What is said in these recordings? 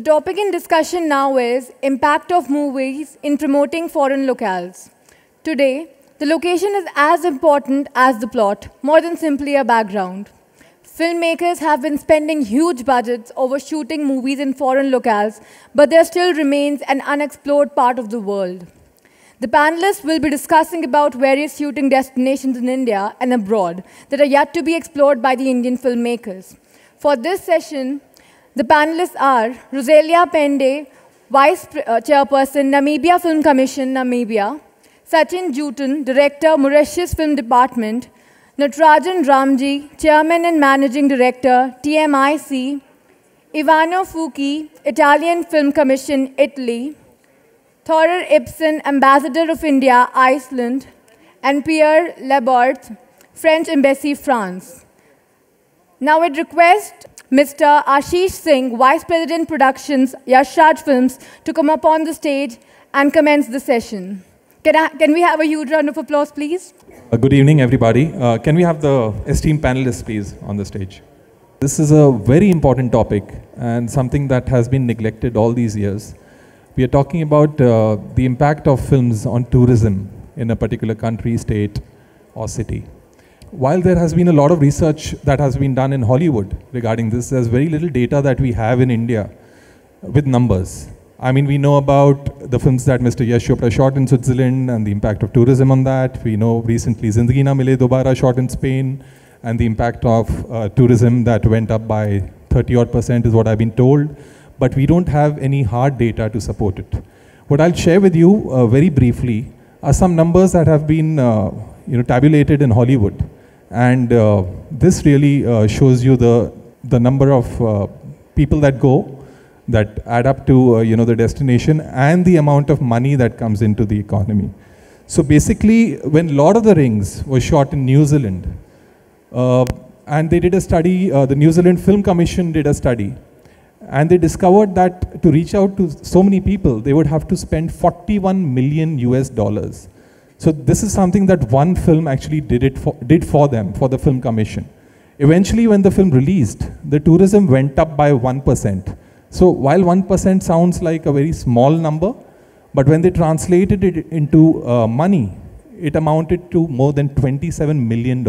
topic in discussion now is impact of movies in promoting foreign locales. Today, the location is as important as the plot, more than simply a background. Filmmakers have been spending huge budgets over shooting movies in foreign locales, but there still remains an unexplored part of the world. The panelists will be discussing about various shooting destinations in India and abroad that are yet to be explored by the Indian filmmakers. For this session, the panelists are Roselia Penda, Vice Chairperson, Namibia Film Commission, Namibia; Sachin Jootun, Director, Mauritius Film Department; Natarajan Ramji, Chairman and Managing Director, TMIC; Ivano Fucci, Italian Film Commission, Italy; Thorir Ibsen, Ambassador of India, Iceland; and Pierre, Laburth, French Embassy, France. Now I request Mr. Aashish Singh, Vice President Productions, Yashraj Films, to come up on the stage and commence the session. Can we have a huge round of applause, please? Good evening, everybody. Can we have the esteemed panelists, please, on the stage? This is a very important topic and something that has been neglected all these years. We are talking about the impact of films on tourism in a particular country, state, or city. While there has been a lot of research that has been done in Hollywood regarding this, there's very little data that we have in India with numbers. I mean, we know about the films that Mr. Yash Chopra shot in Switzerland and the impact of tourism on that. We know recently Zindagi Na Mile Dobara shot in Spain and the impact of tourism that went up by 30% is what I've been told. But we don't have any hard data to support it. What I'll share with you very briefly are some numbers that have been tabulated in Hollywood. And this really shows you the number of people that go, that add up to the destination, and the amount of money that comes into the economy. So basically, when Lord of the Rings was shot in New Zealand, and they did a study, the New Zealand Film Commission did a study, and they discovered that to reach out to so many people, they would have to spend 41 million US dollars. So this is something that one film actually did for them, for the Film Commission. Eventually, when the film released, the tourism went up by 1%. So while 1% sounds like a very small number, but when they translated it into money, it amounted to more than $27 million.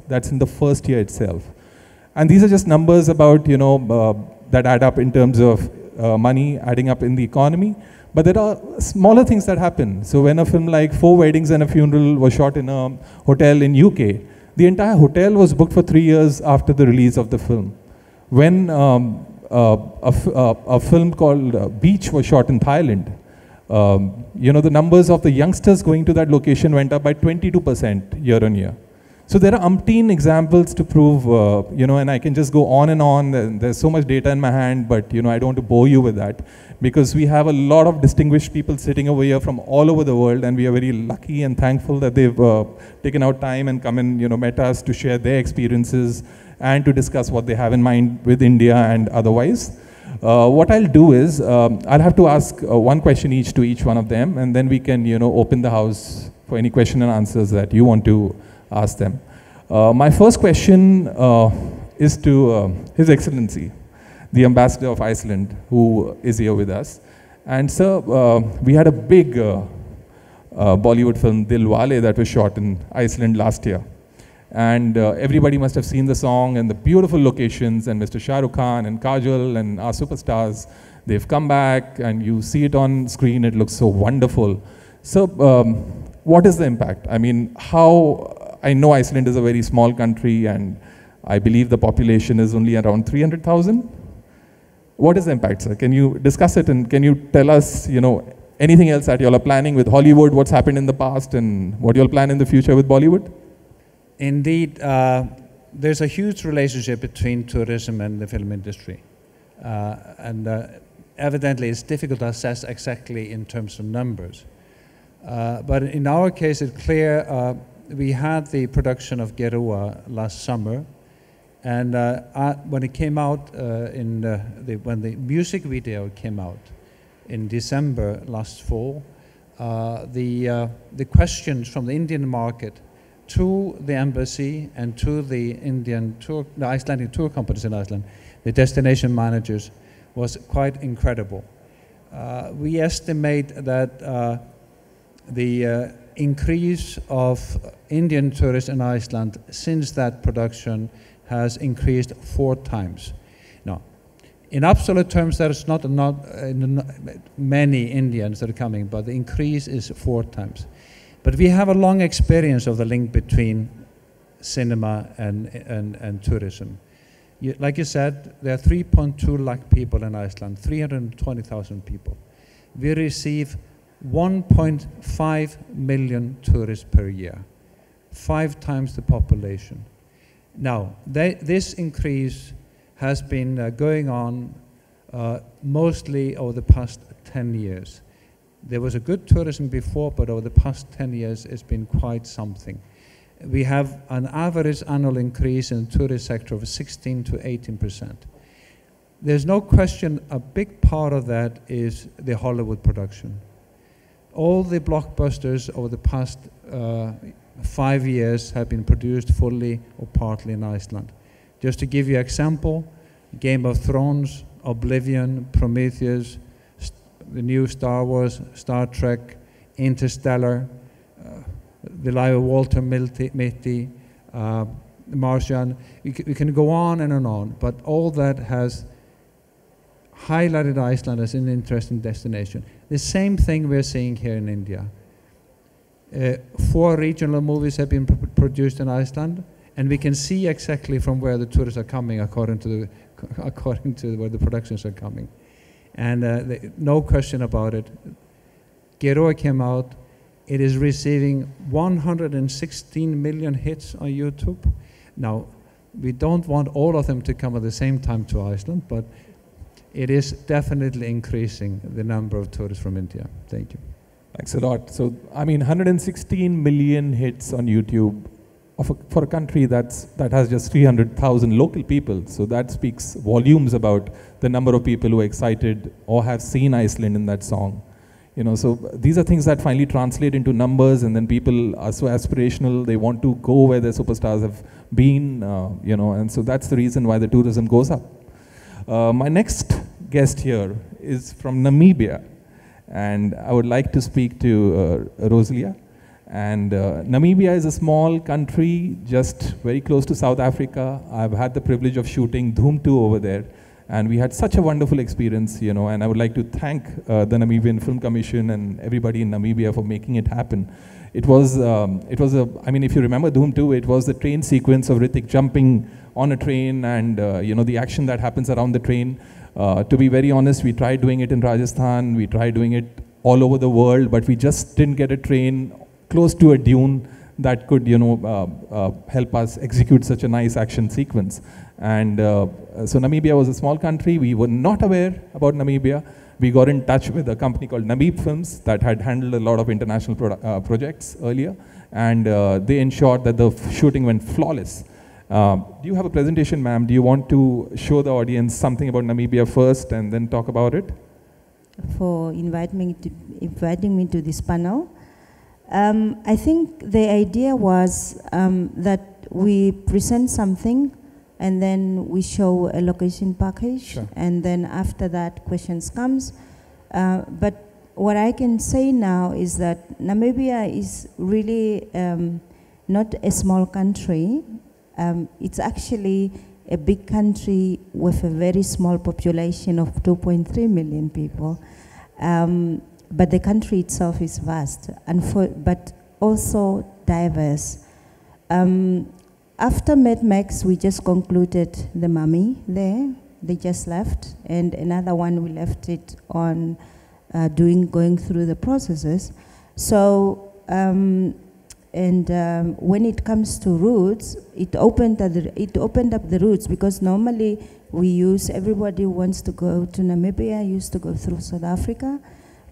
That's in the first year itself. And these are just numbers about, that add up in terms of money adding up in the economy. But there are smaller things that happen. So when a film like 4 Weddings and a Funeral was shot in a hotel in UK, the entire hotel was booked for 3 years after the release of the film. When a film called Beach was shot in Thailand, the numbers of the youngsters going to that location went up by 22% year on year. So there are umpteen examples to prove, and I can just go on and on. There's so much data in my hand, but I don't want to bore you with that, because we have a lot of distinguished people sitting over here from all over the world, and we are very lucky and thankful that they've taken out time and come and met us to share their experiences and to discuss what they have in mind with India and otherwise. What I'll do is, I'll have to ask one question each to each one of them, and then we can open the house for any question and answers that you want to ask them. My first question is to His Excellency, the Ambassador of Iceland, who is here with us. And sir, we had a big Bollywood film, Dilwale, that was shot in Iceland last year. And everybody must have seen the song and the beautiful locations, and Mr. Shah Rukh Khan and Kajol and our superstars, they've come back and you see it on screen, it looks so wonderful. So what is the impact? I mean, I know Iceland is a very small country, and I believe the population is only around 300,000. What is the impact, sir? Can you discuss it, and can you tell us, anything else that you all are planning with Hollywood, what's happened in the past, and what you all plan in the future with Bollywood? Indeed, there's a huge relationship between tourism and the film industry. Evidently, it's difficult to assess exactly in terms of numbers. But in our case, it's clear we had the production of Gerua last summer, and when it came out, when the music video came out in December last fall, the questions from the Indian market to the embassy and to the Icelandic tour companies in Iceland, the destination managers, was quite incredible. We estimate that the increase of Indian tourists in Iceland since that production has increased 4 times. Now, in absolute terms, there's not many Indians that are coming, but the increase is 4 times. But we have a long experience of the link between cinema and tourism. Like you said, there are 3.2 lakh people in Iceland, 320,000 people. We receive 1.5 million tourists per year, 5 times the population. Now, this increase has been going on mostly over the past 10 years. There was a good tourism before, but over the past 10 years, it's been quite something. We have an average annual increase in the tourist sector of 16 to 18%. There's no question a big part of that is the Hollywood production. All the blockbusters over the past 5 years have been produced fully or partly in Iceland. Just to give you an example, Game of Thrones, Oblivion, Prometheus, the new Star Wars, Star Trek, Interstellar, the life of Walter Mitty, Martian. We can go on and on, but all that has highlighted Iceland as an interesting destination. The same thing we're seeing here in India. 4 regional movies have been produced in Iceland, and we can see exactly from where the tourists are coming according to where the productions are coming. And no question about it, Geroa came out. It is receiving 116 million hits on YouTube. Now, we don't want all of them to come at the same time to Iceland, but it is definitely increasing the number of tourists from India. Thank you. Thanks a lot. So, I mean, 116 million hits on YouTube for a country that has just 300,000 local people. So that speaks volumes about the number of people who are excited or have seen Iceland in that song. You know, so these are things that finally translate into numbers, and then people are so aspirational, they want to go where their superstars have been, you know, and so that's the reason why the tourism goes up. My next guest here is from Namibia, and I would like to speak to Roselia. And Namibia is a small country just very close to South Africa. I've had the privilege of shooting Dhoom 2 over there. And we had such a wonderful experience, you know, and I would like to thank the Namibian Film Commission and everybody in Namibia for making it happen. It was I mean, if you remember Dhoom 2, it was the train sequence of Hrithik jumping on a train and, you know, the action that happens around the train. To be very honest, we tried doing it in Rajasthan, we tried doing it all over the world, but we just didn't get a train close to a dune that could, you know, help us execute such a nice action sequence. And so Namibia was a small country. We were not aware about Namibia. We got in touch with a company called Namib Films that had handled a lot of international projects earlier. And they ensured that the shooting went flawless. Do you have a presentation, ma'am? Do you want to show the audience something about Namibia first and then talk about it? For inviting me to this panel. I think the idea was that we present something and then we show a location package, sure. And then after that questions comes. But what I can say now is that Namibia is really not a small country. It's actually a big country with a very small population of 2.3 million people. But the country itself is vast, but also diverse. After Mad Max, we just concluded The Mummy there. They just left, and another one we left it on going through the processes. So, when it comes to routes, it opened up the routes, because normally everybody who wants to go to Namibia used to go through South Africa.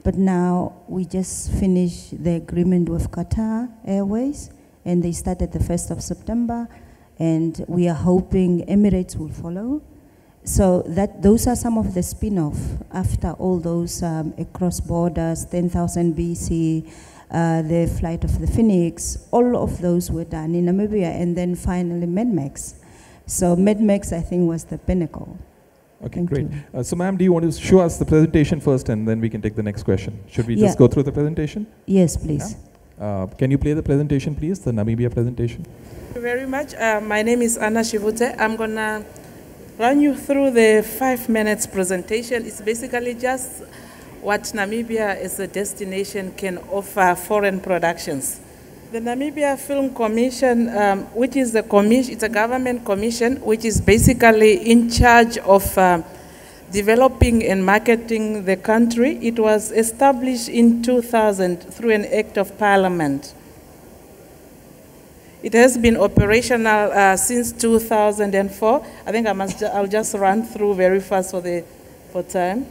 But now we just finished the agreement with Qatar Airways, and they started the 1st of September, and we are hoping Emirates will follow. So those are some of the spin-off after all those across borders, 10,000 BC, the Flight of the Phoenix, all of those were done in Namibia, and then finally Mad Max. So Mad Max, I think, was the pinnacle. Okay, Thank great. you. So ma'am, do you want to show us the presentation first and then we can take the next question? Should we just go through the presentation? Yes, please. Yeah? Can you play the presentation, please, the Namibia presentation? Thank you very much. My name is Anna Shivute. I'm going to run you through the 5 minutes presentation. It's basically just what Namibia as a destination can offer foreign productions. The Namibia Film Commission, which is it's a government commission, which is basically in charge of developing and marketing the country. It was established in 2000 through an act of parliament. It has been operational since 2004. I think I'll just run through very fast for time.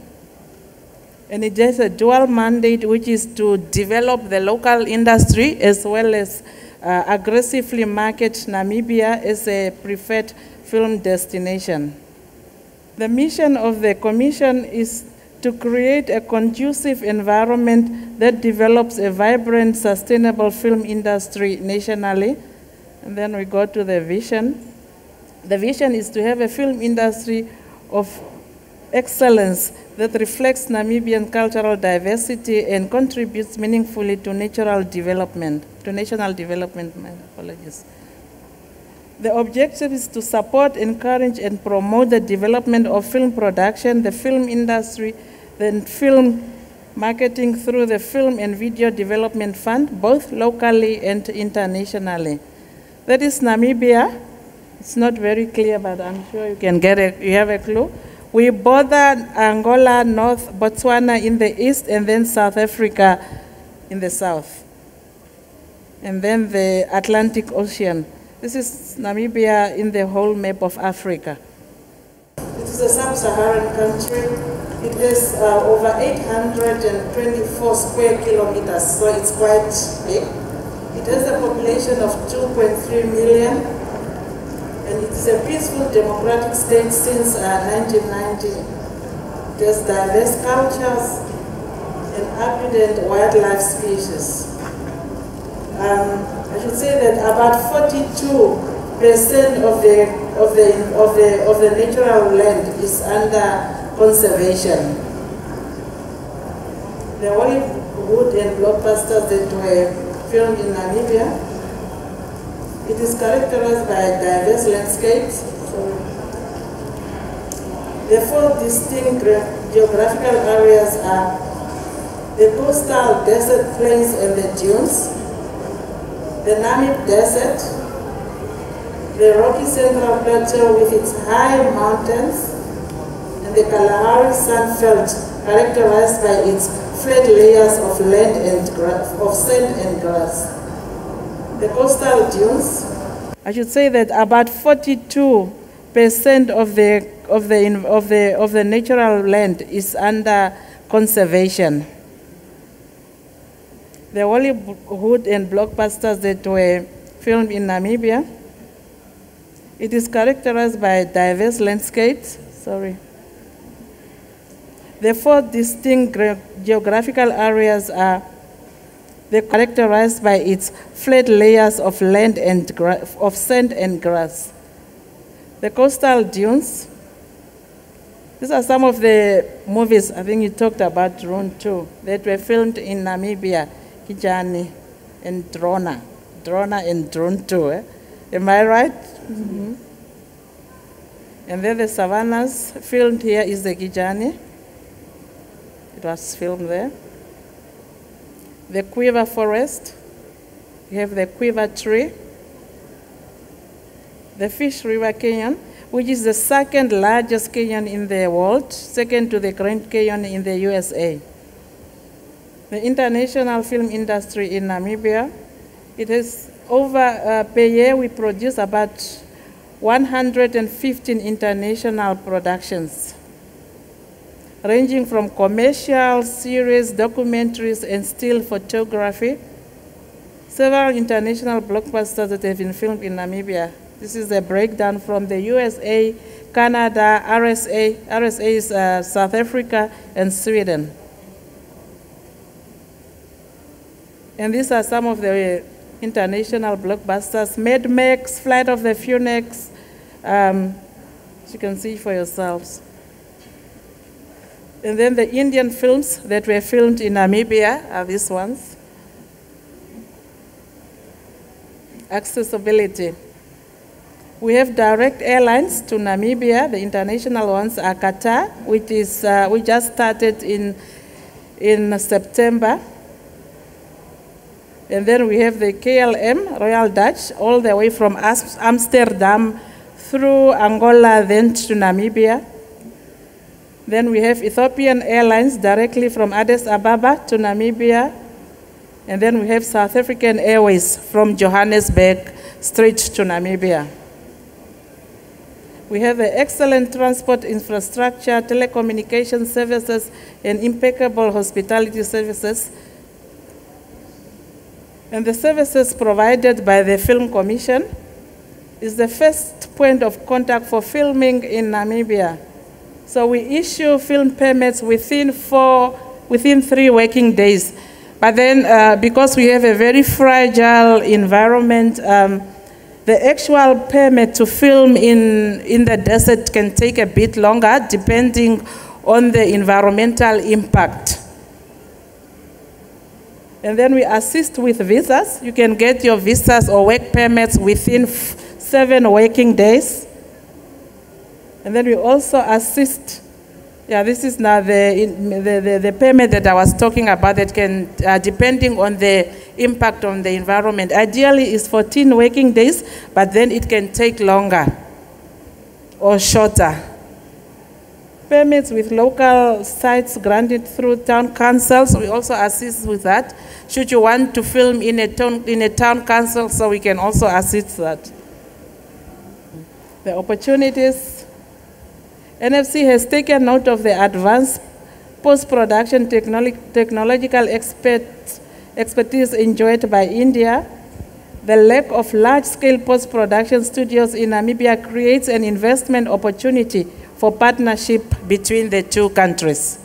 And it has a dual mandate, which is to develop the local industry as well as aggressively market Namibia as a preferred film destination. The mission of the Commission is to create a conducive environment that develops a vibrant, sustainable film industry nationally. And then we go to the vision. The vision is to have a film industry of excellence that reflects Namibian cultural diversity and contributes meaningfully to national development, my apologies. The objective is to support, encourage, and promote the development of film production, the film industry, then film marketing through the Film and Video Development Fund, both locally and internationally. That is Namibia. It's not very clear, but I'm sure you can you have a clue. We border Angola, North Botswana in the east, and then South Africa in the south. And then the Atlantic Ocean. This is Namibia in the whole map of Africa. It is a sub-Saharan country. It has over 824 square kilometers, so it's quite big. It has a population of 2.3 million. And it's a peaceful democratic state since 1990. It has diverse cultures and abundant wildlife species. I should say that about 42% of the natural land is under conservation. The Hollywood and blockbusters that were filmed in Namibia, it is characterized by diverse landscapes. The 4 distinct geographical areas are the coastal desert plains and the dunes, the Namib Desert, the Rocky Central Plateau with its high mountains, and the Kalahari Sandveld, characterized by its flat layers of land and sand and grass. The coastal dunes, I should say that about 42% of the natural land is under conservation. The Hollywood and blockbusters that were filmed in Namibia, it is characterized by diverse landscapes. The 4 distinct geographical areas are they're characterized by its flat layers of land and of sand and grass. The coastal dunes, these are some of the movies, I think you talked about Drone too, that were filmed in Namibia, Kijani and Drona and Drone 2. Am I right? Mm-hmm. And then the savannas filmed here is the Kijani. It was filmed there. The quiver forest, we have the quiver tree, the Fish River Canyon, which is the 2nd largest canyon in the world, second to the Grand Canyon in the USA. The international film industry in Namibia, it has over, per year we produce about 115 international productions, ranging from commercial, series, documentaries, and still photography. Several international blockbusters that have been filmed in Namibia. This is a breakdown from the USA, Canada, RSA is South Africa, and Sweden. And these are some of the international blockbusters. Mad Max, Flight of the Phoenix, you can see for yourselves. And then the Indian films that were filmed in Namibia are these ones. Accessibility. We have direct airlines to Namibia. The international ones are Qatar, which is we just started in September. And then we have the KLM, Royal Dutch, all the way from Amsterdam through Angola, then to Namibia. Then we have Ethiopian Airlines directly from Addis Ababa to Namibia. And then we have South African Airways from Johannesburg straight to Namibia. We have the excellent transport infrastructure, telecommunication services, and impeccable hospitality services. And the services provided by the Film Commission is the first point of contact for filming in Namibia. So we issue film permits within 3 working days. But then because we have a very fragile environment, the actual permit to film in the desert can take a bit longer depending on the environmental impact. And then we assist with visas. You can get your visas or work permits within 7 working days. And then we also assist, this is now the permit that I was talking about that can, depending on the impact on the environment, ideally is 14 working days, but then it can take longer or shorter. Permits with local sites granted through town councils, we also assist with that. Should you want to film in a town council, so we can also assist that. The opportunities. NFC has taken note of the advanced post-production technological expertise enjoyed by India. The lack of large-scale post-production studios in Namibia creates an investment opportunity for partnership between the two countries.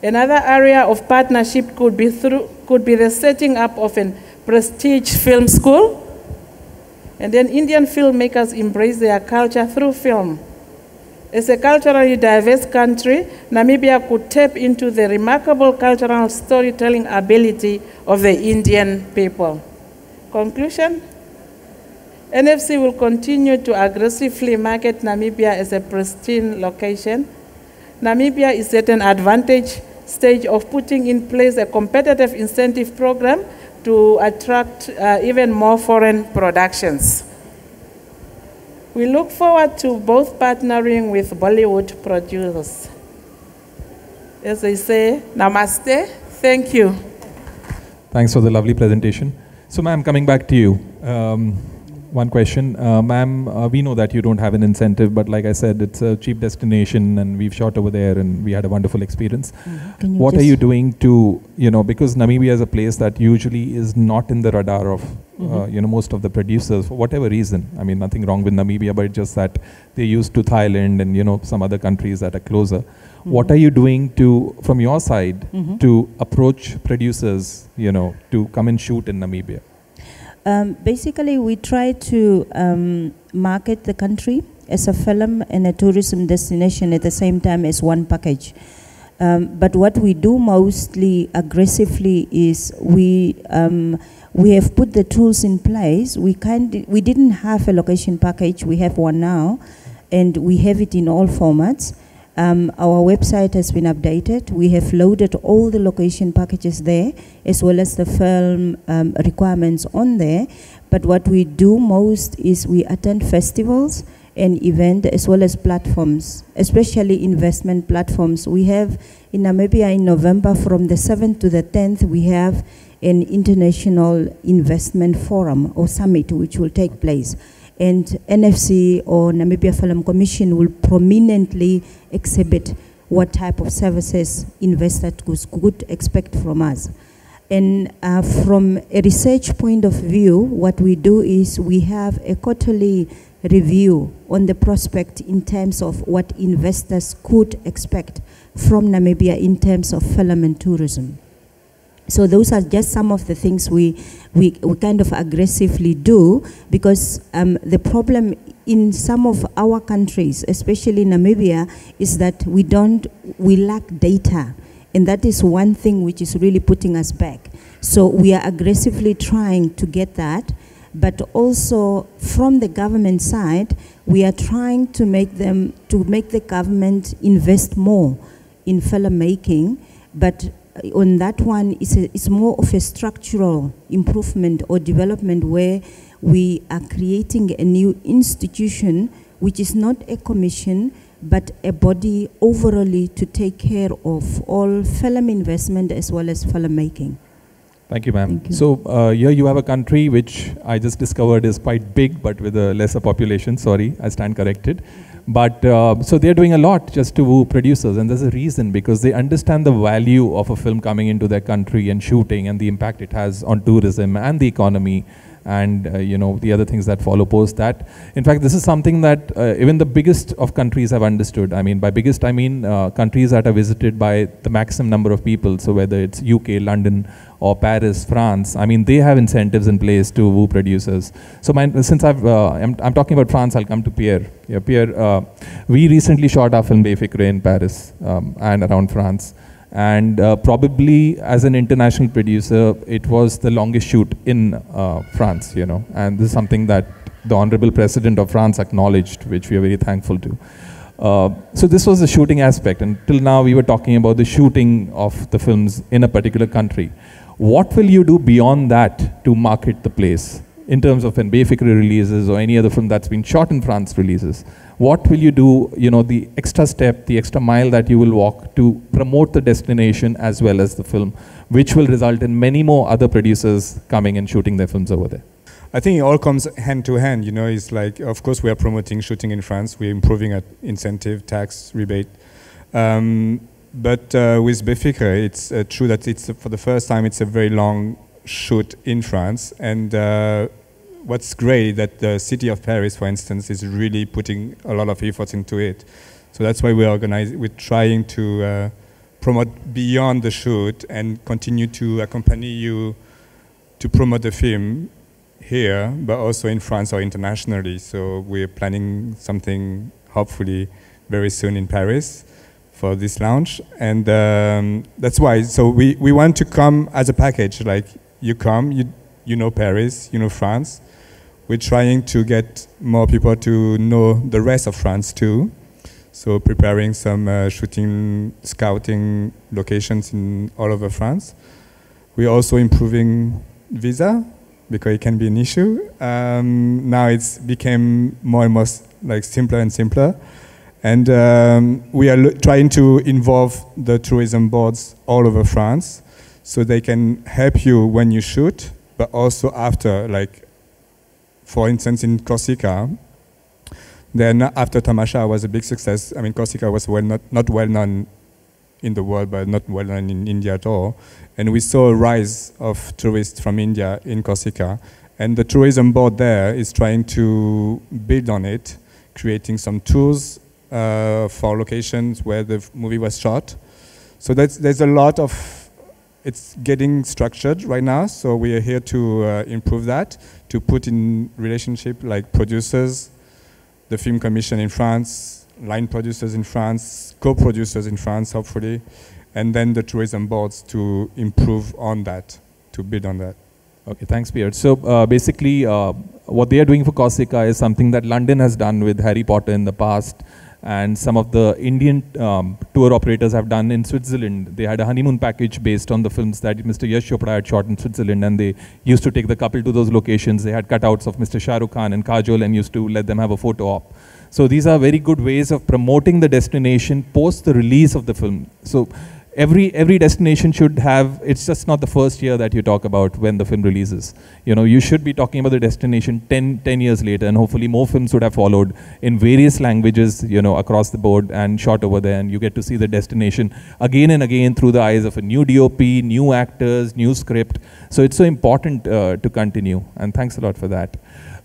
Another area of partnership could be the setting up of a prestige film school. And then Indian filmmakers embrace their culture through film. As a culturally diverse country, Namibia could tap into the remarkable cultural storytelling ability of the Indian people. Conclusion? NFC will continue to aggressively market Namibia as a pristine location. Namibia is at an advantage stage of putting in place a competitive incentive program to attract even more foreign productions. We look forward to both partnering with Bollywood producers. As they say, namaste, thank you. Thanks for the lovely presentation. So ma'am, coming back to you. One question. Ma'am, we know that you don't have an incentive, but like I said, it's a cheap destination and we've shot over there and we had a wonderful experience. What are you doing to, because Namibia is a place that usually is not in the radar of, most of the producers for whatever reason. I mean, nothing wrong with Namibia, but it's just that they're used to Thailand and, some other countries that are closer. What are you doing to, from your side, to approach producers, to come and shoot in Namibia? Basically, we try to market the country as a film and a tourism destination at the same time as one package. But what we do mostly aggressively is we have put the tools in place. We didn't have a location package. We have one now, and we have it in all formats. Our website has been updated. We have loaded all the location packages there, as well as the film requirements on there. But what we do most is we attend festivals and events, as well as platforms, especially investment platforms. We have in Namibia in November, from the 7th to the 10th, we have an international investment forum or summit, which will take place. And NFC or Namibia Film Commission will prominently exhibit what type of services investors could expect from us. And from a research point of view, what we do is we have a quarterly review on the prospect in terms of what investors could expect from Namibia in terms of film and tourism. So those are just some of the things we kind of aggressively do, because the problem in some of our countries, especially Namibia, is that we lack data. And that is one thing which is really putting us back. So we are aggressively trying to get that, but also from the government side, we are trying to make the government invest more in filmmaking, but on that one, it's more of a structural improvement or development where we are creating a new institution, which is not a commission, but a body overally to take care of all film investment as well as filmmaking. Thank you, ma'am. So here you have a country which I just discovered is quite big, but with a lesser population. Sorry, I stand corrected. But so they're doing a lot just to woo producers, and there's a reason, because they understand the value of a film coming into their country and shooting and the impact it has on tourism and the economy and the other things that follow post that. In fact, this is something that even the biggest of countries have understood. I mean, by biggest I mean countries that are visited by the maximum number of people. So whether it's UK, London, or Paris, France, I mean, they have incentives in place to woo producers. So since I'm talking about France, I'll come to Pierre. Yeah, Pierre, we recently shot our film Befikre in Paris and around France. And probably as an international producer, it was the longest shoot in France, and this is something that the Honorable President of France acknowledged, which we are very thankful to. So this was the shooting aspect, and till now we were talking about the shooting of the films in a particular country. What will you do beyond that to market the place in terms of when Befikre releases or any other film that's been shot in France releases? What will you do, the extra step, the extra mile that you will walk to promote the destination as well as the film, which will result in many more other producers coming and shooting their films over there? I think it all comes hand to hand, it's like, of course we are promoting shooting in France, we're improving at incentive, tax, rebate. But with Befikre, it's true that it's for the first time it's a very long shoot in France, and what's great that the city of Paris, for instance, is really putting a lot of effort into it. So that's why we're trying to promote beyond the shoot and continue to accompany you to promote the film here, but also in France or internationally. So we're planning something hopefully very soon in Paris for this launch, and that's why. So we want to come as a package. Like you come, you know Paris, you know France. We're trying to get more people to know the rest of France too. So preparing some shooting, scouting locations in all over France. We're also improving visa because it can be an issue. Now it's became more and more simpler and simpler. And we are trying to involve the tourism boards all over France so they can help you when you shoot, but also after, for instance, in Corsica, then after Tamasha was a big success. I mean, Corsica was not well known in the world, but not well known in India at all. And we saw a rise of tourists from India in Corsica. And the tourism board there is trying to build on it, creating some tours for locations where the movie was shot. So there's a lot of, it's getting structured right now, so we are here to improve that, to put in relationship like producers, the film commission in France, line producers in France, co-producers in France, hopefully, and then the tourism boards to improve on that, to build on that. Okay, thanks, Pierre. So basically, what they are doing for Corsica is something that London has done with Harry Potter in the past, and some of the Indian tour operators have done in Switzerland. They had a honeymoon package based on the films that Mr. Yash Chopra had shot in Switzerland, and they used to take the couple to those locations. They had cutouts of Mr. Shah Rukh Khan and Kajol and used to let them have a photo op. So these are very good ways of promoting the destination post the release of the film. So every destination should have, it's just not the first year that you talk about when the film releases. You should be talking about the destination 10 years later, and hopefully more films would have followed in various languages, across the board and shot over there, and you get to see the destination again and again through the eyes of a new DOP, new actors, new script. So it's so important to continue, and thanks a lot for that.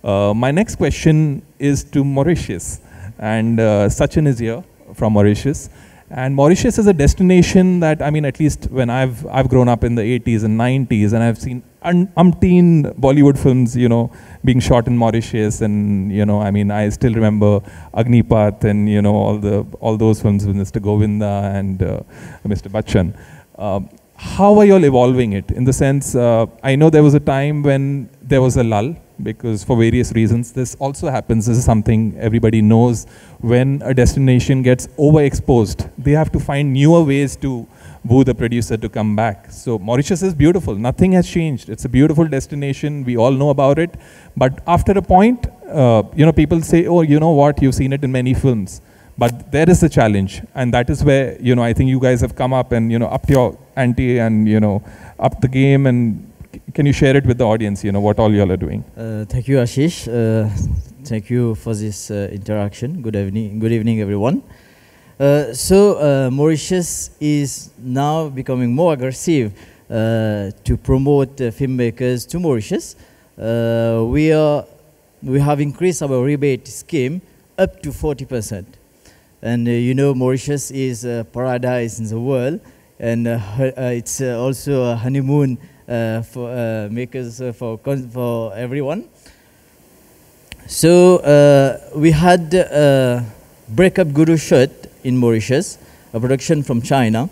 My next question is to Mauritius, and Sachin is here from Mauritius. And Mauritius is a destination that, I mean, at least when I've grown up in the 80s and 90s, and I've seen umpteen Bollywood films, you know, being shot in Mauritius, and you know, I mean, I still remember Agnipath and you know all those films with Mr. Govinda and Mr. Bachchan. How are you all evolving it? In the sense, I know there was a time when there was a lull, because for various reasons, this also happens. This is something everybody knows. When a destination gets overexposed, they have to find newer ways to woo the producer to come back. So Mauritius is beautiful. Nothing has changed. It's a beautiful destination. We all know about it. But after a point, you know, people say, oh, you know what, you've seen it in many films. But there is a challenge. And that is where, you know, I think you guys have come up and, you know, upped your ante and, you know, upped the game. And can you share it with the audience, you know, what all you all are doing? Thank you, Aashish. Thank you for this interaction. Good evening, everyone. Mauritius is now becoming more aggressive to promote filmmakers to Mauritius. We have increased our rebate scheme up to 40%. And you know, Mauritius is a paradise in the world, and it's also a honeymoon for makers for everyone. So we had Breakup Guru shot in Mauritius, a production from China,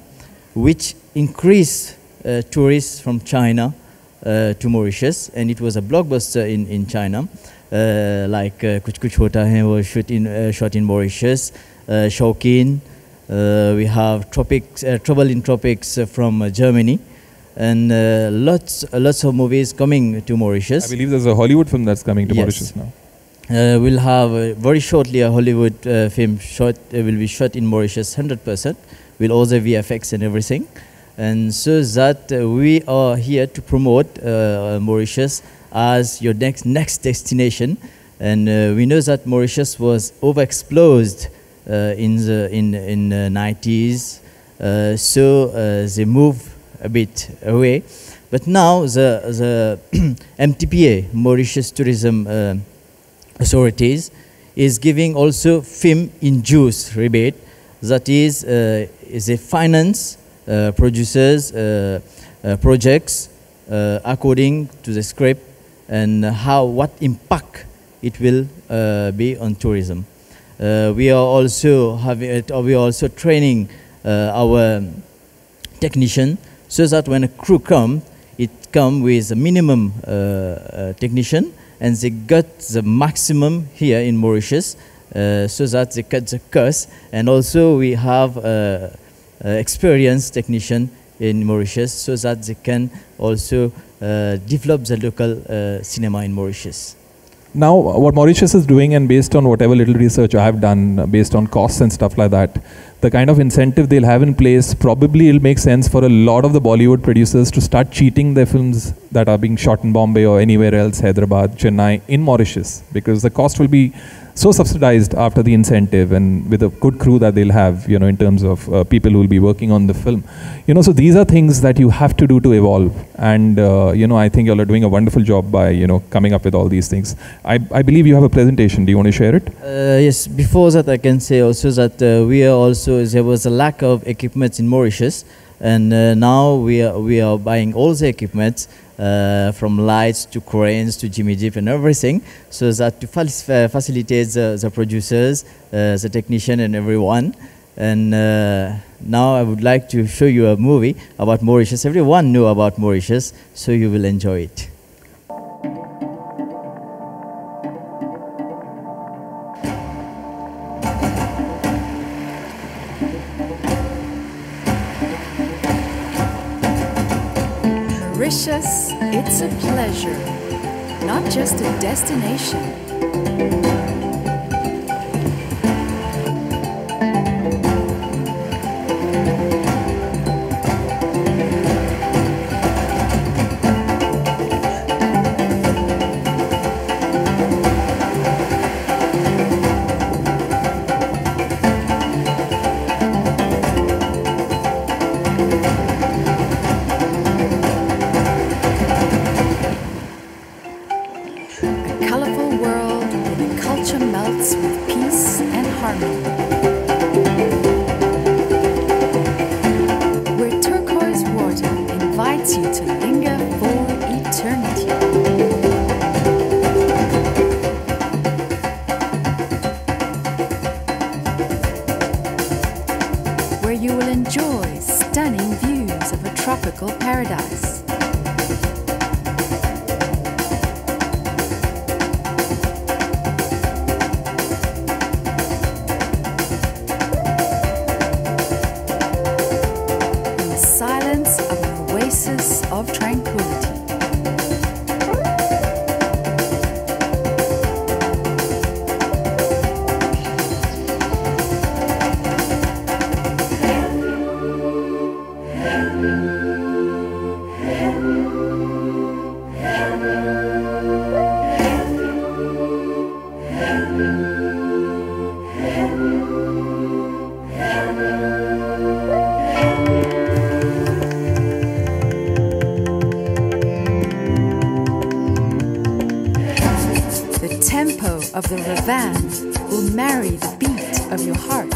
which increased tourists from China to Mauritius, and it was a blockbuster in China. Like Kuch Kuch Hota Hai was shot in Mauritius. Shaukin, we have Trouble in Tropics from Germany, and lots of movies coming to Mauritius. I believe there's a Hollywood film that's coming to Mauritius now. We'll have very shortly a Hollywood film will be shot in Mauritius 100% with all the VFX and everything. And so that we are here to promote Mauritius as your next destination. And we know that Mauritius was overexposed in the 90s, so they move a bit away. But now the MTPA, Mauritius Tourism Authorities, is giving also film-induced rebate. That is a finance producers projects according to the script and what impact it will be on tourism. We are also training our technician so that when a crew comes, it comes with a minimum technician, and they got the maximum here in Mauritius, so that they cut the cost. And also we have experienced technician in Mauritius, so that they can also develop the local cinema in Mauritius. Now, what Mauritius is doing, and based on whatever little research I have done, based on costs and stuff like that, the kind of incentive they'll have in place, probably it'll make sense for a lot of the Bollywood producers to start cheating their films that are being shot in Bombay or anywhere else, Hyderabad, Chennai, in Mauritius, because the cost will be so subsidized after the incentive, and with a good crew that they'll have, you know, in terms of people who will be working on the film. You know, so these are things that you have to do to evolve. And, you know, I think you all are doing a wonderful job by, you know, coming up with all these things. I believe you have a presentation. Do you want to share it? Yes, before that I can say also that there was a lack of equipment in Mauritius, and now we are buying all the equipment, from lights to cranes to Jimmy Jeep and everything, so that to facilitate the producers, the technician and everyone. And now I would like to show you a movie about Mauritius. Everyone know about Mauritius, so you will enjoy it. Mauritius, it's a pleasure, not just a destination. tropical paradise. In the silence of an oasis of tranquility. Of the Ravan will marry the beat of your heart.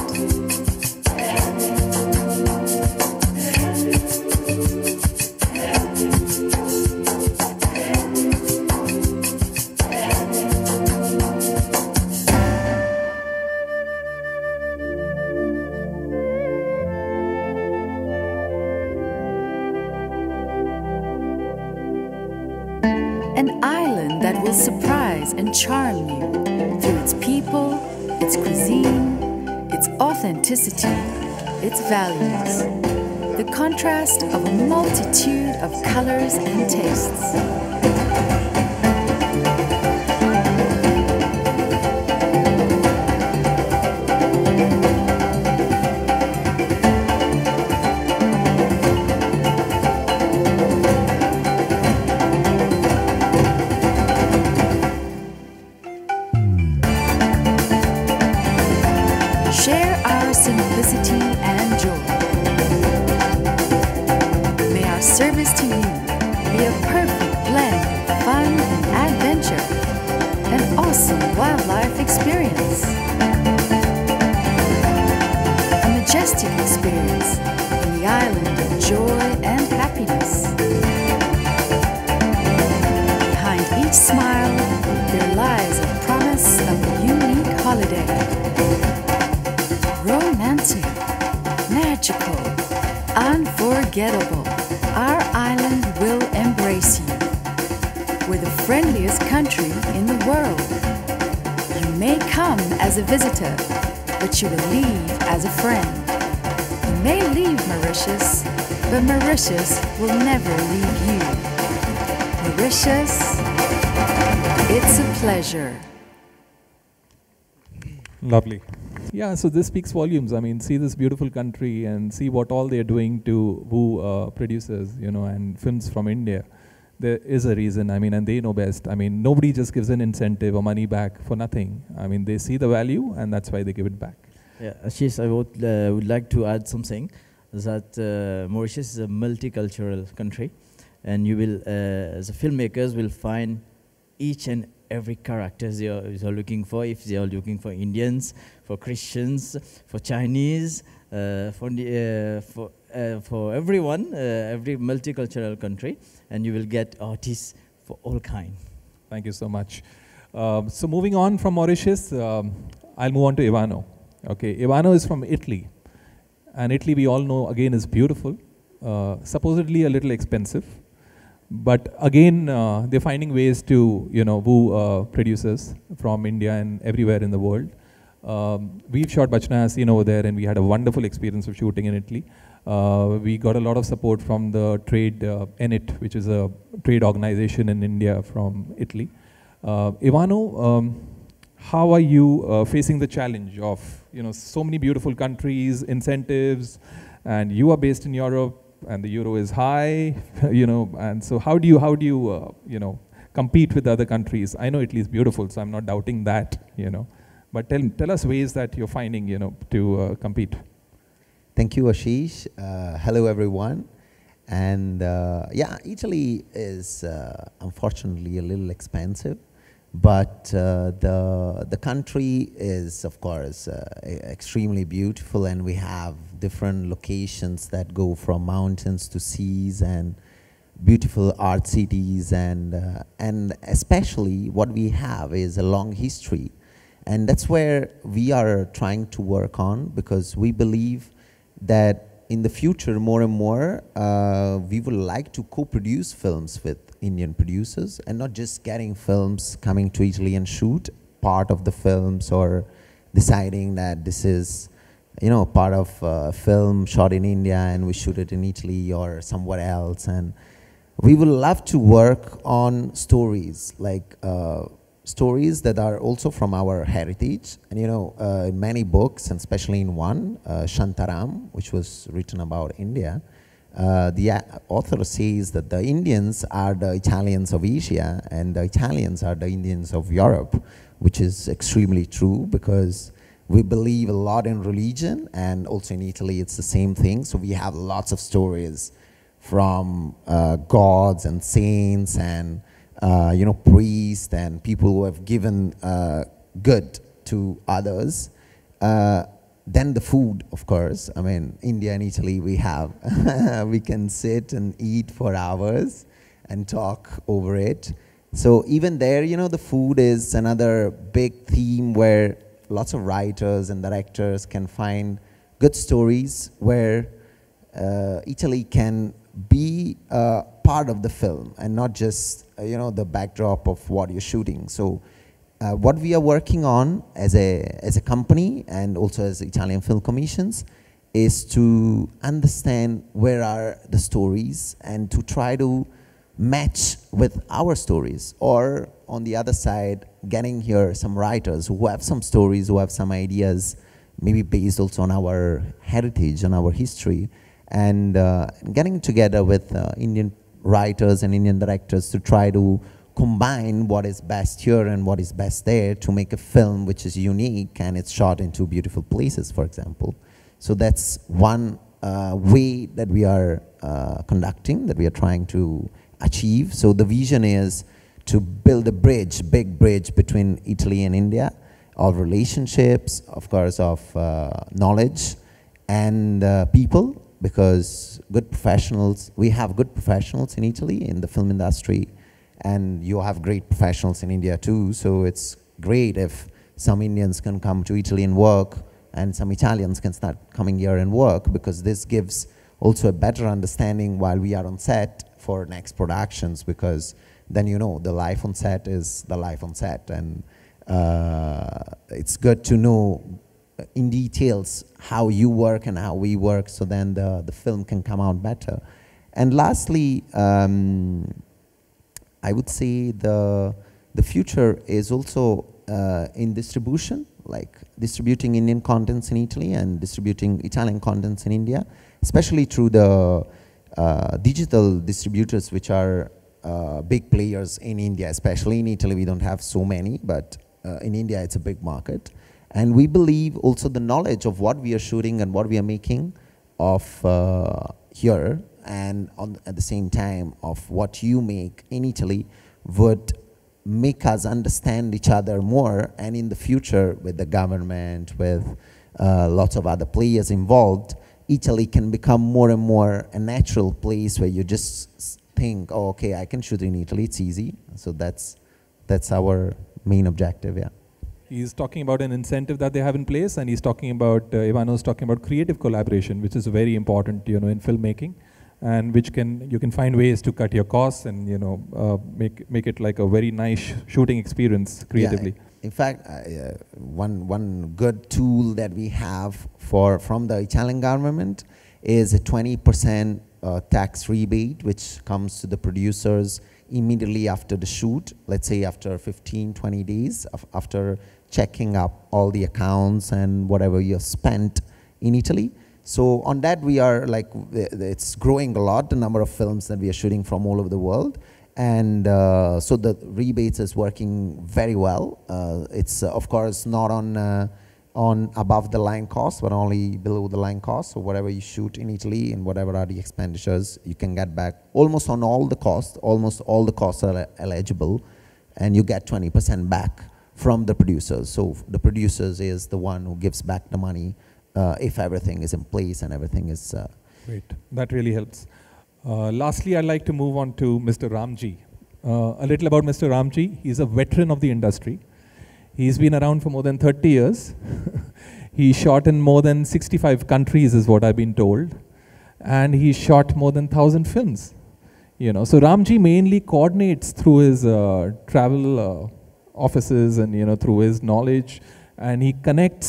An island that will surprise and charm you. Its people, its cuisine, its authenticity, its values. The contrast of a multitude of colors and tastes. Service to you be a perfect blend of fun and adventure, an awesome wildlife experience, a majestic experience in the island of joy and happiness. Behind each smile, there lies a promise of a unique holiday. Romantic, magical, unforgettable. Our island will embrace you. We're the friendliest country in the world. You may come as a visitor, but you will leave as a friend. You may leave Mauritius, but Mauritius will never leave you. Mauritius, it's a pleasure. Lovely. Yeah, so this speaks volumes. I mean, see this beautiful country and see what all they're doing to woo producers, you know, and films from India. There is a reason, I mean, and they know best. I mean, nobody just gives an incentive or money back for nothing. I mean, they see the value and that's why they give it back. Yeah, Aashish, I would like to add something, that Mauritius is a multicultural country, and you will, as a filmmakers, will find each and every character they are looking for. If they are looking for Indians, for Christians, for Chinese, for everyone, every multicultural country, and you will get artists for all kind. Thank you so much. So moving on from Mauritius, I'll move on to Ivano. Okay, Ivano is from Italy, and Italy we all know again is beautiful, supposedly a little expensive. But again, they're finding ways to, you know, woo producers from India and everywhere in the world. We've shot Bachna Scene over there, and we had a wonderful experience of shooting in Italy. We got a lot of support from the trade ENIT, which is a trade organization in India from Italy. Ivano, how are you facing the challenge of, you know, so many beautiful countries, incentives, and you are based in Europe, and the euro is high, you know, and so how do you, you know, compete with other countries? I know Italy is beautiful, so I'm not doubting that, you know, but tell us ways that you're finding, you know, to compete. Thank you, Aashish. Hello, everyone. And yeah, Italy is unfortunately a little expensive, but the country is, of course, extremely beautiful, and we have different locations that go from mountains to seas and beautiful art cities, and especially what we have is a long history, and that's where we are trying to work on, because we believe that in the future, more and more, we would like to co-produce films with Indian producers, and not just getting films coming to Italy and shoot part of the films, or deciding that this is, you know, part of a film shot in India and we shoot it in Italy or somewhere else. And we would love to work on stories, like stories that are also from our heritage. And you know, in many books, and especially in one, Shantaram, which was written about India, the author says that the Indians are the Italians of Asia and the Italians are the Indians of Europe, which is extremely true, because we believe a lot in religion, and also in Italy it's the same thing. So we have lots of stories from gods and saints and you know, priests and people who have given good to others. Then the food, of course. I mean, India and Italy, we have, we can sit and eat for hours and talk over it. So even there, you know, the food is another big theme where lots of writers and directors can find good stories where Italy can be part of the film and not just, you know, the backdrop of what you're shooting. So what we are working on as a company and also as Italian Film Commissions is to understand where are the stories and to try to match with our stories, or on the other side, getting here some writers who have some stories, who have some ideas, maybe based also on our heritage, on our history, and getting together with Indian writers and Indian directors to try to combine what is best here and what is best there to make a film which is unique and it's shot in two beautiful places, for example. So that's one way that we are conducting, that we are trying to achieve. So the vision is to build a bridge, big bridge between Italy and India, of relationships, of course, of knowledge and people, because good professionals, we have good professionals in Italy in the film industry, and you have great professionals in India too. So it's great if some Indians can come to Italy and work, and some Italians can start coming here and work, because this gives also a better understanding while we are on set for next productions, because then you know the life on set is the life on set, and it's good to know in details how you work and how we work, so then the film can come out better. And lastly, I would say the future is also in distribution, like distributing Indian contents in Italy and distributing Italian contents in India, especially through the digital distributors, which are big players in India. Especially in Italy, we don't have so many, but in India it's a big market. And we believe also the knowledge of what we are shooting and what we are making of here, and at the same time of what you make in Italy, would make us understand each other more. And in the future, with the government, with lots of other players involved, Italy can become more and more a natural place where you just think, oh, okay, I can shoot in Italy, it's easy. So that's our main objective, yeah. He's talking about an incentive that they have in place, and he's talking about, Ivano's talking about creative collaboration, which is very important, you know, in filmmaking, and which you can find ways to cut your costs and, you know, make it like a very nice shooting experience creatively. Yeah, in fact, one good tool that we have from the Italian government is a 20% tax rebate, which comes to the producers immediately after the shoot, let's say after 15, 20 days, after checking up all the accounts and whatever you spent in Italy. So on that, we are like, it's growing a lot, the number of films that we are shooting from all over the world. And so the rebates is working very well. It's of course not on above the line cost, but only below the line cost. So whatever you shoot in Italy and whatever are the expenditures, you can get back almost on all the costs. Almost all the costs are eligible, and you get 20% back from the producers. So the producers is the one who gives back the money if everything is in place and everything is... Great, that really helps. Lastly, I'd like to move on to Mr. Ramji. A little about Mr. Ramji. He's a veteran of the industry. He's been around for more than 30 years. He shot in more than 65 countries, is what I've been told. and he shot more than 1,000 films. You know, so Ramji mainly coordinates through his travel offices and, you know, through his knowledge, and he connects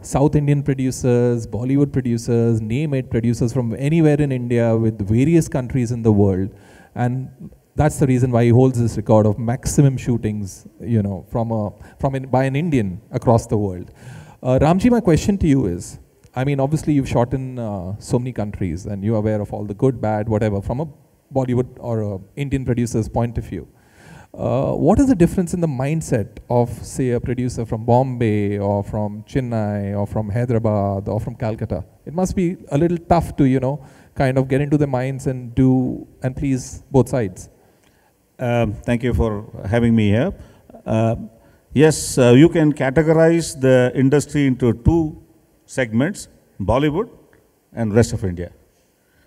South Indian producers, Bollywood producers, name it, producers from anywhere in India with various countries in the world. And that's the reason why he holds this record of maximum shootings, you know, by an Indian across the world. Ramji, my question to you is, I mean, obviously you've shot in so many countries and you're aware of all the good, bad, whatever, from a Bollywood or a Indian producer's point of view. What is the difference in the mindset of, say, a producer from Bombay or from Chennai or from Hyderabad or from Calcutta? It must be a little tough to, you know, kind of get into the minds and do and please both sides. Thank you for having me here. Yes, you can categorize the industry into two segments, Bollywood and rest of India.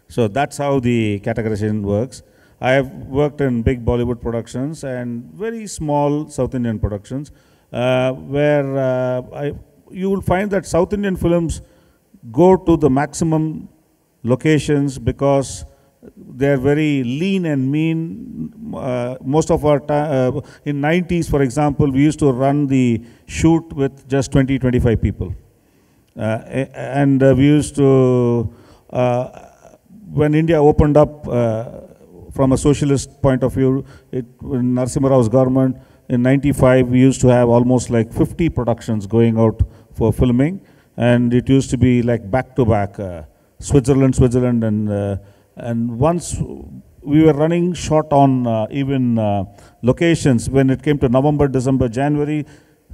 So that's how the categorization works. I have worked in big Bollywood productions and very small South Indian productions, where you will find that South Indian films go to the maximum locations because they're very lean and mean. Most of our time, in 90s, for example, we used to run the shoot with just 20-25 people. And we used to, when India opened up from a socialist point of view, in Narasimha Rao's government, in 95, we used to have almost like 50 productions going out for filming. And it used to be like back-to-back, Switzerland, and once we were running short on even locations when it came to November, December, January.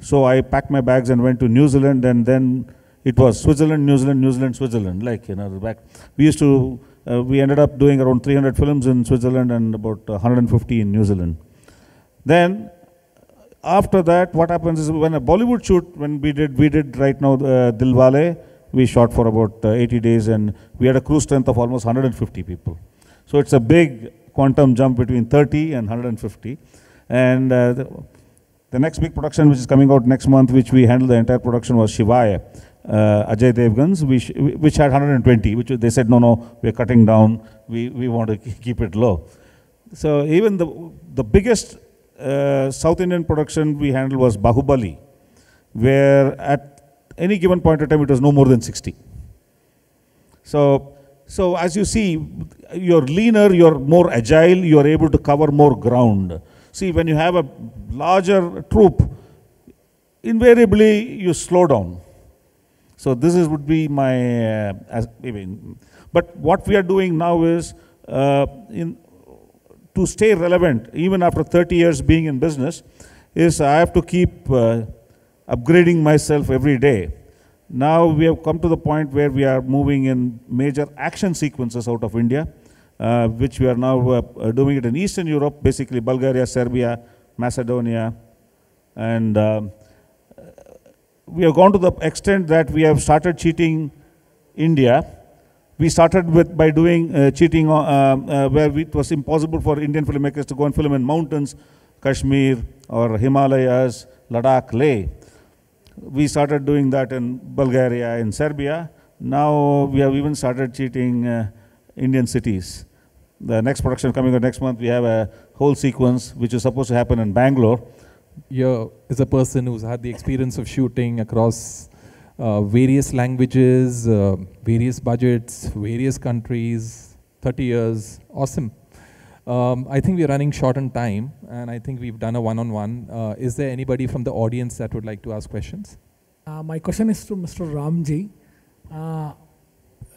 So I packed my bags and went to New Zealand, and then it was Switzerland, New Zealand, New Zealand, Switzerland. Like, you know, back. We used to, we ended up doing around 300 films in Switzerland and about 150 in New Zealand. Then after that, what happens is when a Bollywood shoot, when we did right now Dilwale, we shot for about 80 days and we had a crew strength of almost 150 people. So it's a big quantum jump between 30 and 150. And the next big production which is coming out next month, which we handled the entire production, was Shivaya, Ajay Devgan's, which had 120, which they said, no, we're cutting down, we want to keep it low. So even the biggest South Indian production we handled was Bahubali, where at any given point of time, it was no more than 60. So as you see, you're leaner, you're more agile, you're able to cover more ground. See, when you have a larger troop, invariably you slow down. So this would be my, but what we are doing now is, to stay relevant, even after 30 years being in business, is I have to keep upgrading myself every day. Now we have come to the point where we are moving in major action sequences out of India, which we are now doing it in Eastern Europe, basically Bulgaria, Serbia, Macedonia, and we have gone to the extent that we have started cheating India. We started by doing cheating where it was impossible for Indian filmmakers to go and film in mountains, Kashmir or Himalayas, Ladakh, Leh. We started doing that in Bulgaria, in Serbia. Now we have even started cheating Indian cities. The next production coming out next month, we have a whole sequence which is supposed to happen in Bangalore. You is a person who's had the experience of shooting across various languages, various budgets, various countries, 30 years. Awesome. I think we're running short on time, and I think we've done a one-on-one. Is there anybody from the audience that would like to ask questions? My question is to Mr. Ramji.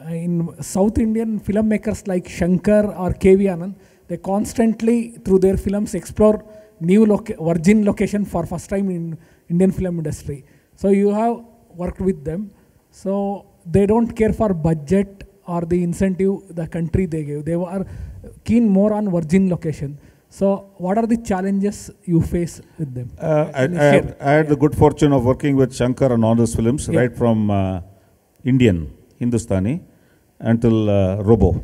In South Indian filmmakers like Shankar or K.V. Anand, they constantly, through their films, explore new virgin location for first time in Indian film industry. So you have worked with them. So they don't care for budget or the incentive the country they gave. They were keen more on virgin location. So what are the challenges you face with them? I had the good fortune of working with Shankar on all those films, right from Indian, Hindustani, until Robo.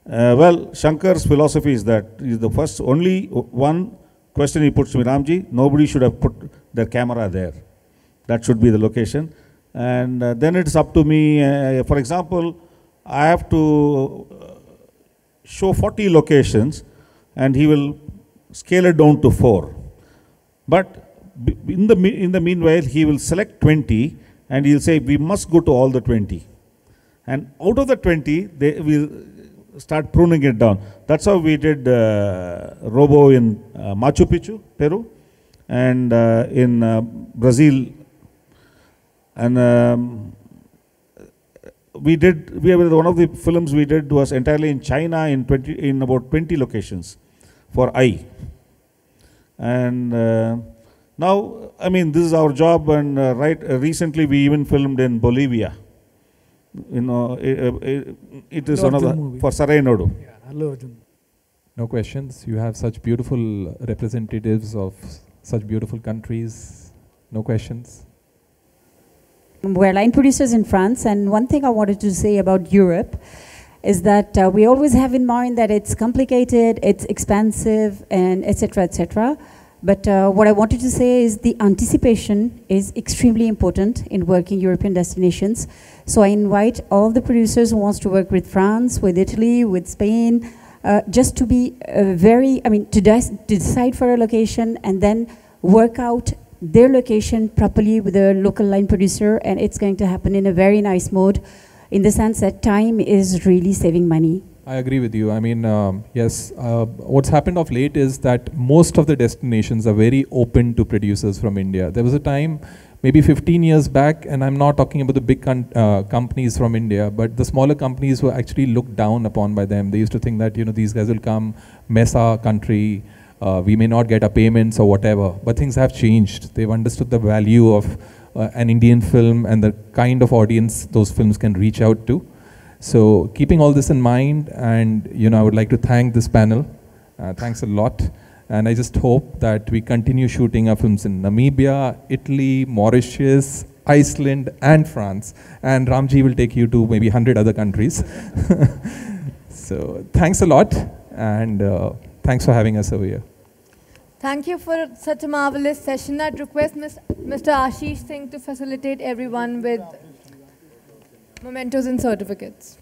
Well, Shankar's philosophy is that he's the first, only one question he puts to me, Ramji, nobody should have put their camera there. That should be the location. And then it's up to me, for example, I have to show 40 locations, and he will scale it down to 4. But in the meanwhile, he will select 20, and he'll say, we must go to all the 20. And out of the 20, they will start pruning it down. That's how we did Robo in Machu Picchu, Peru, and in Brazil. And one of the films we did was entirely in China in about 20 locations for I. And now, I mean, this is our job, and recently we even filmed in Bolivia. You know, it is another for Sarai Nodu. Yeah, no questions. You have such beautiful representatives of such beautiful countries. No questions. We're line producers in France, and one thing I wanted to say about Europe is that we always have in mind that it's complicated, it's expensive, and etc., etc. But what I wanted to say is the anticipation is extremely important in working European destinations. So I invite all the producers who wants to work with France, with Italy, with Spain, just to be to decide for a location and then work out their location properly with a local line producer, and it's going to happen in a very nice mode, in the sense that time is really saving money. I agree with you. I mean, yes, what's happened of late is that most of the destinations are very open to producers from India. There was a time, maybe 15 years back, and I'm not talking about the big companies from India, but the smaller companies were actually looked down upon by them. They used to think that, you know, these guys will come, mess our country, we may not get our payments or whatever. But things have changed. They've understood the value of an Indian film and the kind of audience those films can reach out to. So keeping all this in mind, and you know, I would like to thank this panel. Thanks a lot. And I just hope that we continue shooting our films in Namibia, Italy, Mauritius, Iceland, and France. And Ramji will take you to maybe 100 other countries. So thanks a lot, and thanks for having us over here. Thank you for such a marvelous session. I'd request Mr. Aashish Singh to facilitate everyone with mementos and certificates.